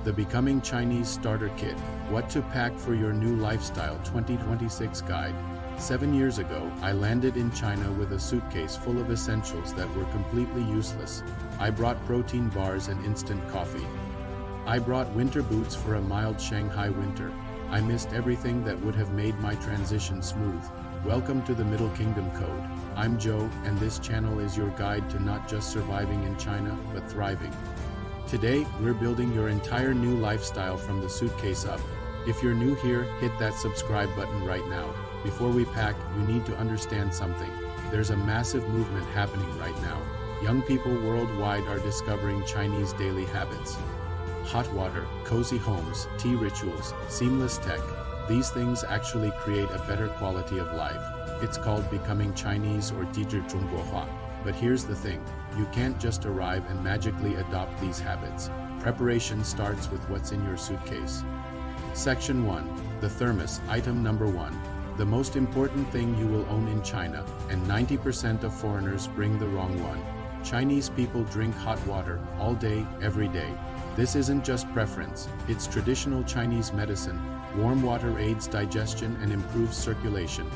The Becoming Chinese Starter Kit, What to Pack for Your New Lifestyle 2026 Guide. 7 years ago, I landed in China with a suitcase full of essentials that were completely useless. I brought protein bars and instant coffee. I brought winter boots for a mild Shanghai winter. I missed everything that would have made my transition smooth. Welcome to the Middle Kingdom Code. I'm Joe, and this channel is your guide to not just surviving in China, but thriving. Today, we're building your entire new lifestyle from the suitcase up. If you're new here, hit that subscribe button right now. Before we pack, you need to understand something. There's a massive movement happening right now. Young people worldwide are discovering Chinese daily habits. Hot water, cozy homes, tea rituals, seamless tech. These things actually create a better quality of life. It's called becoming Chinese or 机智中国化. But here's the thing, you can't just arrive and magically adopt these habits. Preparation starts with what's in your suitcase. Section 1. The Thermos, item number 1. The most important thing you will own in China, and 90% of foreigners bring the wrong one. Chinese people drink hot water, all day, every day. This isn't just preference, it's traditional Chinese medicine. Warm water aids digestion and improves circulation.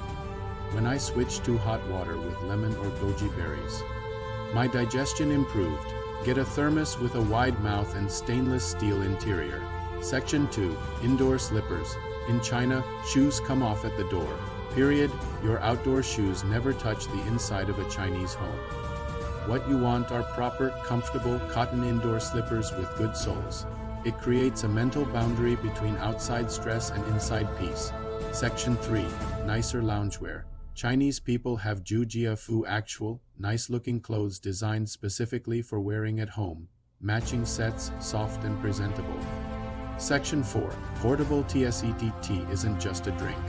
When I switched to hot water with lemon or goji berries, my digestion improved. Get a thermos with a wide mouth and stainless steel interior. Section 2. Indoor slippers. In China, shoes come off at the door. Period. Your outdoor shoes never touch the inside of a Chinese home. What you want are proper, comfortable, cotton indoor slippers with good soles. It creates a mental boundary between outside stress and inside peace. Section 3. Nicer loungewear. Chinese people have Jiā Fú actual, nice-looking clothes designed specifically for wearing at home. Matching sets, soft and presentable. Section 4. Portable tea isn't just a drink.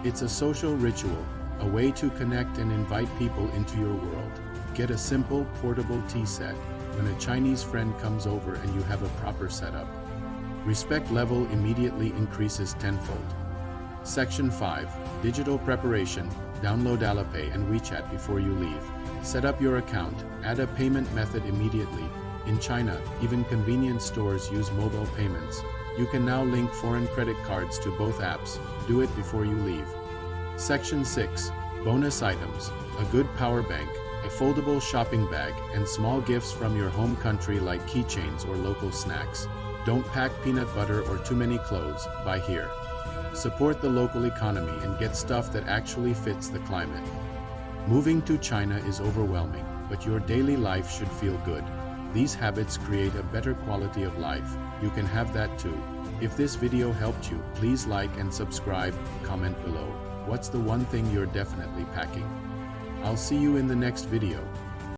It's a social ritual, a way to connect and invite people into your world. Get a simple, portable tea set when a Chinese friend comes over and you have a proper setup. Respect level immediately increases tenfold. Section 5. Digital preparation. Download Alipay and WeChat before you leave. Set up your account. Add a payment method immediately. In China, even convenience stores use mobile payments. You can now link foreign credit cards to both apps. Do it before you leave. Section 6. Bonus items. A good power bank, a foldable shopping bag, and small gifts from your home country like keychains or local snacks. Don't pack peanut butter or too many clothes. Buy here. Support the local economy and get stuff that actually fits the climate. Moving to China is overwhelming, but your daily life should feel good. These habits create a better quality of life. You can have that too. If this video helped you, please like and subscribe. Comment below. What's the one thing you're definitely packing? I'll see you in the next video.